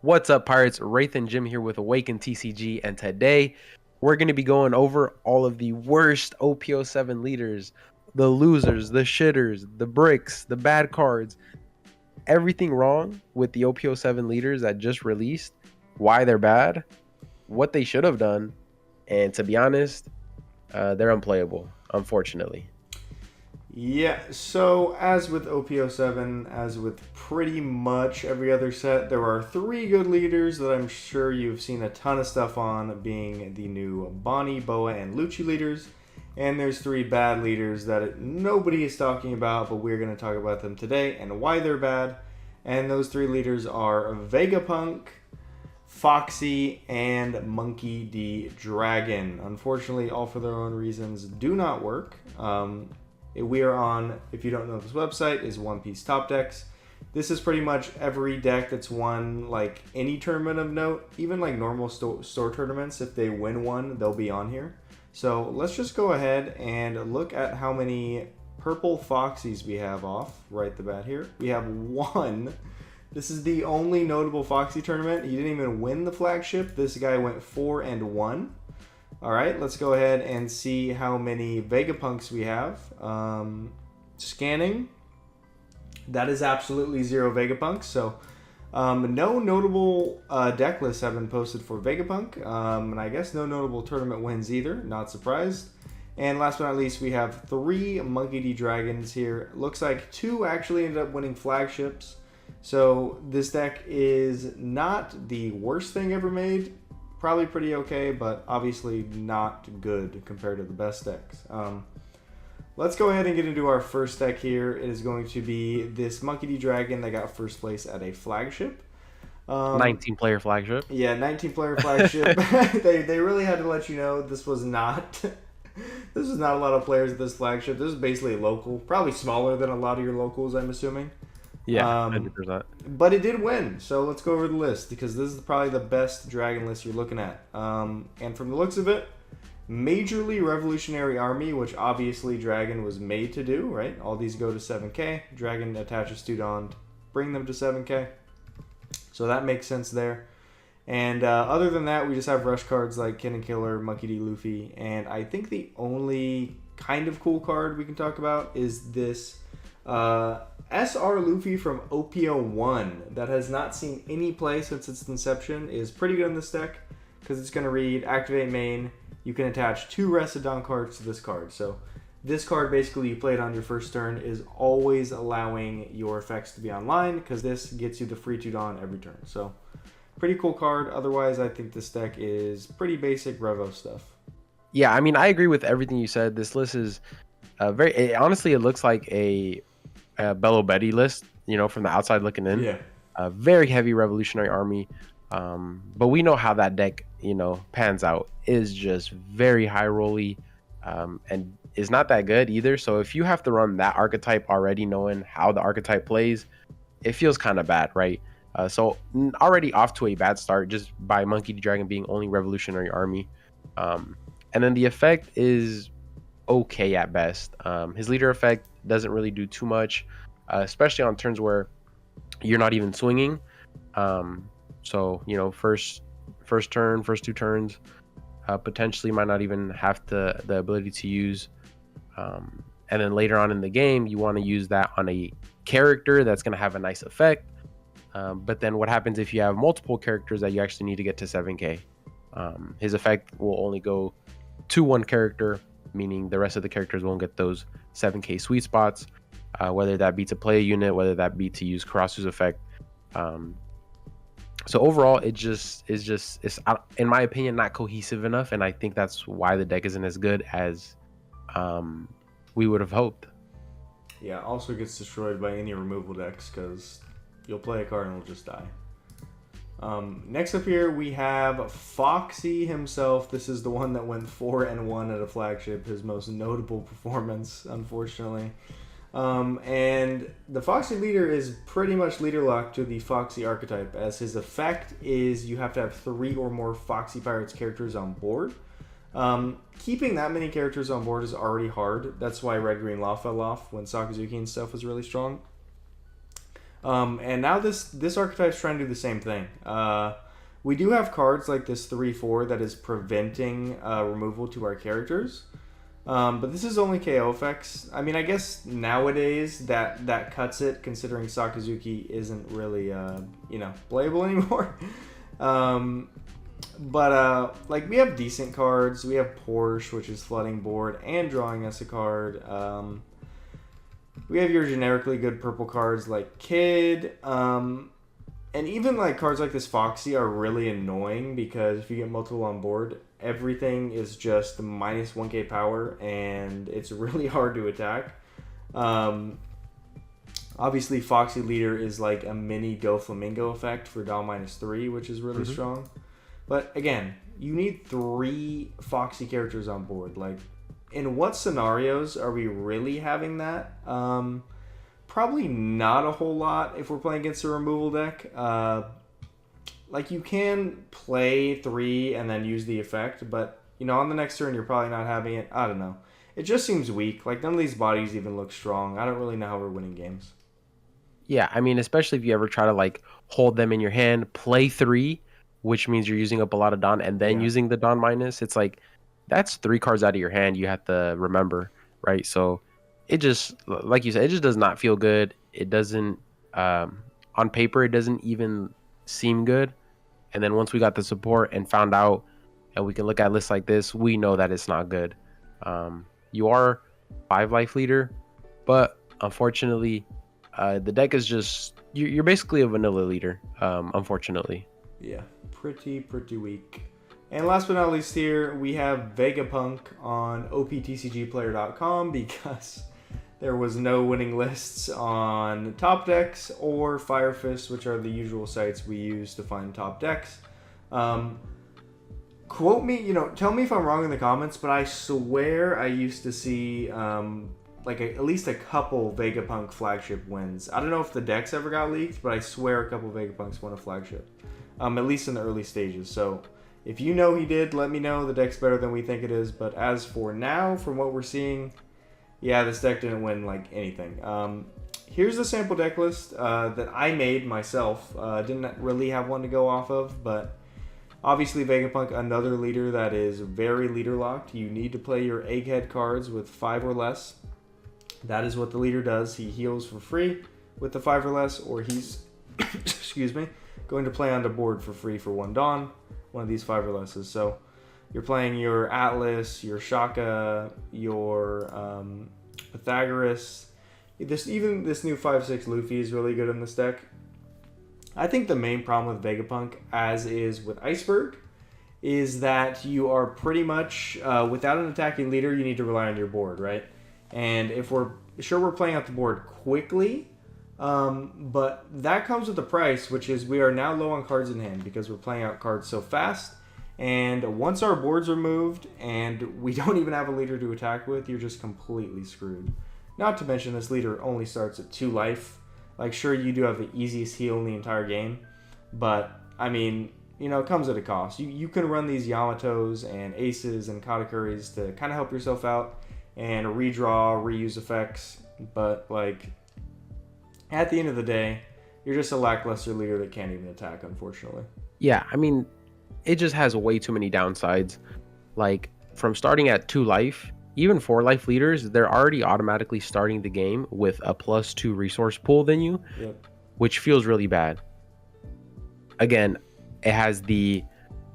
What's up, Pirates? Wraith and Jim here with Awaken TCG, and today we're going to be going over all of the worst OP07 leaders, the losers, the shitters, the bricks, the bad cards, everything wrong with the OP07 leaders that just released, why they're bad, what they should have done, and to be honest, they're unplayable, unfortunately. Yeah, so as with OP07, as with pretty much every other set, there are three good leaders that I'm sure you've seen a ton of stuff on, being the new Bonnie, Boa, and Lucci leaders. And there's three bad leaders that nobody is talking about, but we're going to talk about them today and why they're bad. And those three leaders are Vega Punk, Foxy, and Monkey D. Dragon. Unfortunately, all for their own reasons, do not work. We are on, if you don't know this website, is One Piece Top Decks. This is pretty much every deck that's won like any tournament of note, even like normal store tournaments. If they win one, they'll be on here. So let's just go ahead and look at how many purple Foxies we have off right at the bat here. We have one. This is the only notable Foxy tournament. He didn't even win the flagship. This guy went 4-1. All right, let's go ahead and see how many Vega Punks we have. Scanning. That is absolutely 0 Vega Punks. So no notable deck lists have been posted for Vega Punk. And I guess no notable tournament wins either. Not surprised. And last but not least, we have 3 Monkey D. Dragons here. Looks like 2 actually ended up winning flagships. So this deck is not the worst thing ever made. Probably pretty okay, but obviously not good compared to the best decks. Let's go ahead and get into our first deck here. It is going to be this Monkey D. Dragon that got first place at a flagship. 19-player flagship. Yeah, 19-player flagship. they really had to let you know this was not this was not a lot of players at this flagship. This is basically a local, probably smaller than a lot of your locals, I'm assuming. Yeah, 100%. But it did win, so let's go over the list, because this is probably the best dragon list you're looking at. And from the looks of it, majorly revolutionary army, which obviously Dragon was made to do, right? All these go to 7k. Dragon attaches 2 Dawn, bring them to 7k. So that makes sense there. And other than that, we just have rush cards like Ken and Killer, Monkey D. Luffy, and I think the only kind of cool card we can talk about is this SR Luffy from OP01 that has not seen any play since its inception. Is pretty good in this deck because it's going to read activate main. You can attach 2 Rested Dawn cards to this card. So this card, basically, you play it on your first turn, is always allowing your effects to be online because this gets you the free 2 Dawn every turn. So pretty cool card. Otherwise, I think this deck is pretty basic Revo stuff. Yeah, I mean, I agree with everything you said. This list is honestly, it looks like a Bello Betty list, you know, from the outside looking in. Yeah. A very heavy revolutionary army. But we know how that deck, you know, pans out. Is just very high rolly and is not that good either. So if you have to run that archetype already knowing how the archetype plays, it feels kind of bad, right? So already off to a bad start just by Monkey D. Dragon being only revolutionary army. And then the effect is okay at best. His leader effect doesn't really do too much, especially on turns where you're not even swinging. So, you know, first turn, first 2 turns, potentially might not even have the ability to use. And then later on in the game, you want to use that on a character that's going to have a nice effect. But then what happens if you have multiple characters that you actually need to get to 7k? His effect will only go to one character, meaning the rest of the characters won't get those 7k sweet spots, whether that be to play a unit, whether that be to use Karasu's effect. So overall, it's in my opinion not cohesive enough, and I think that's why the deck isn't as good as we would have hoped. Yeah, also gets destroyed by any removal decks because you'll play a card and it'll just die. Next up here, we have Foxy himself. This is the one that went 4-1 at a flagship, his most notable performance, unfortunately. And the Foxy leader is pretty much leader locked to the Foxy archetype, as his effect is you have to have 3 or more Foxy Pirates characters on board. Keeping that many characters on board is already hard. That's why Red Green Law fell off when Sakazuki and stuff was really strong. And now this archetype's trying to do the same thing. We do have cards like this 3/4 that is preventing removal to our characters. But this is only KO effects. I mean, I guess nowadays that cuts it, considering Sakazuki isn't really, playable anymore. Like, we have decent cards. We have Porsche, which is flooding board and drawing us a card. We have your generically good purple cards like Kid. And even like cards like this Foxy are really annoying because if you get multiple on board, everything is just minus 1k power and it's really hard to attack. Obviously, Foxy Leader is like a mini Doflamingo effect for Dom -3, which is really strong. But again, you need 3 Foxy characters on board. Like, in what scenarios are we really having that? Probably not a whole lot if we're playing against a removal deck. Like, you can play 3 and then use the effect, but, on the next turn you're probably not having it. I don't know. It just seems weak. Like, none of these bodies even look strong. I don't really know how we're winning games. Yeah, I mean, especially if you ever try to like hold them in your hand, play 3, which means you're using up a lot of Dawn, and then using the Dawn minus. It's like, that's 3 cards out of your hand you have to remember, right? So it just, like you said, it just does not feel good. It doesn't, on paper, it doesn't even seem good. And then once we got the support and found out, and we can look at lists like this, we know that it's not good. You are 5 life leader, but unfortunately, the deck is just, you're basically a vanilla leader, unfortunately. Yeah, pretty weak. And last but not least here, we have Vega Punk on optcgplayer.com because there was no winning lists on top decks or Fire Fist, which are the usual sites we use to find top decks. Quote me, tell me if I'm wrong in the comments, but I swear I used to see at least a couple Vega Punk flagship wins. I don't know if the decks ever got leaked, but I swear a couple Vega Punks won a flagship, at least in the early stages. So if you know he did, let me know. The deck's better than we think it is. But as for now, from what we're seeing, yeah, this deck didn't win like anything. Here's the sample deck list that I made myself. Didn't really have one to go off of, but obviously Vegapunk, another leader that is very leader locked. You need to play your egghead cards with 5 or less. That is what the leader does. He heals for free with the 5 or less, or he's excuse me, going to play on the board for free for 1 Dawn, one of these 5 or lesses. So you're playing your Atlas, your Shaka, your Pythagoras. Even this new 5/6 Luffy is really good in this deck. I think the main problem with Vegapunk, as is with Iceberg, is that you are pretty much, without an attacking leader, you need to rely on your board, right? And if we're playing out the board quickly, but that comes with a price, which is we are now low on cards in hand because we're playing out cards so fast. And once our boards are moved and we don't even have a leader to attack with, you're just completely screwed. Not to mention this leader only starts at 2 life. Like, sure, you do have the easiest heal in the entire game, but, I mean, it comes at a cost. You can run these Yamatos and Aces and Katakuris to kind of help yourself out and redraw, reuse effects, but, like, at the end of the day, you're just a lackluster leader that can't even attack, unfortunately. Yeah, I mean, it just has way too many downsides. Like, from starting at 2 life, even 4 life leaders, they're already automatically starting the game with a +2 resource pool than you, which feels really bad. Again, it has the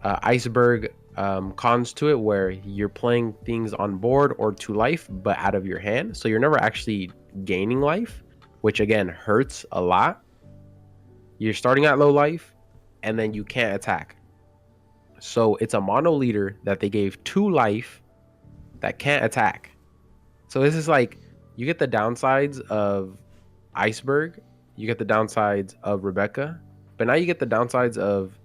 Iceberg cons to it where you're playing things on board or 2 life, but out of your hand. So you're never actually gaining life, which again hurts a lot. You're starting at low life and then you can't attack. So it's a mono leader that they gave 2 life that can't attack. So this is like, you get the downsides of Iceberg, you get the downsides of Rebecca, but now you get the downsides of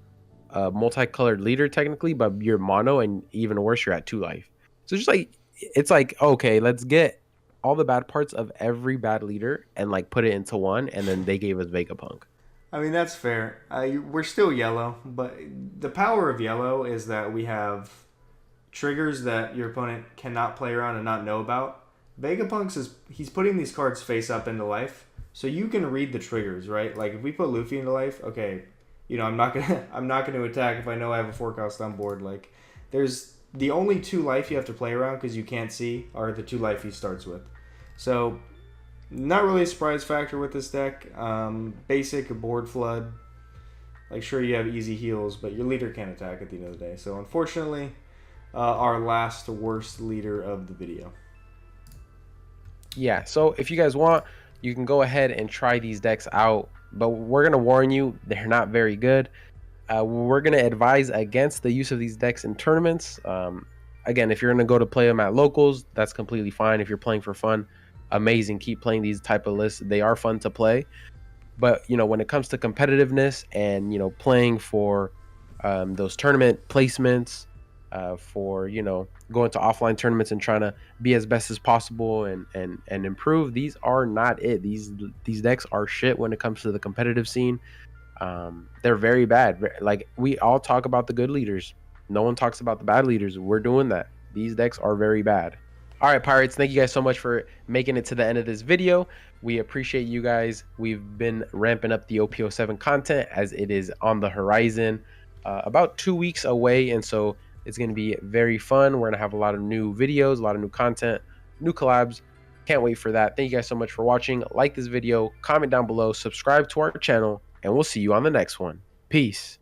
a multicolored leader technically, but you're mono, and even worse, you're at 2 life. So just like, it's like, okay, let's get all the bad parts of every bad leader and like put it into one, and then they gave us Vegapunk. I mean, that's fair. We're still yellow, but the power of yellow is that we have triggers that your opponent cannot play around and not know about. Vegapunk's he's putting these cards face up into life, So you can read the triggers, right? Like if we put Luffy into life, okay, you know, I'm not gonna I'm not gonna attack if I know I have a forecast on board. Like there's the only 2 life you have to play around because you can't see are the 2 life he starts with. So not really a surprise factor with this deck. Basic board flood. Like sure you have easy heals, but your leader can't attack at the end of the day. So unfortunately, our last worst leader of the video. Yeah, so if you guys want, you can go ahead and try these decks out, but we're going to warn you, they're not very good. We're going to advise against the use of these decks in tournaments. Again, if you're going to go to play them at locals, that's completely fine. If you're playing for fun, amazing. Keep playing these type of lists. They are fun to play. But, you know, when it comes to competitiveness and, you know, playing for those tournament placements, for, you know, going to offline tournaments and trying to be as best as possible and improve, these are not it. These decks are shit when it comes to the competitive scene. They're very bad. Like we all talk about the good leaders, no one talks about the bad leaders. We're doing that. These decks are very bad. All right, Pirates, thank you guys so much for making it to the end of this video. We appreciate you guys. We've been ramping up the OP07 content as it is on the horizon, about 2 weeks away, and so it's going to be very fun. We're going to have a lot of new videos, a lot of new content, new collabs. Can't wait for that. Thank you guys so much for watching. Like this video, comment down below, subscribe to our channel, and we'll see you on the next one. Peace.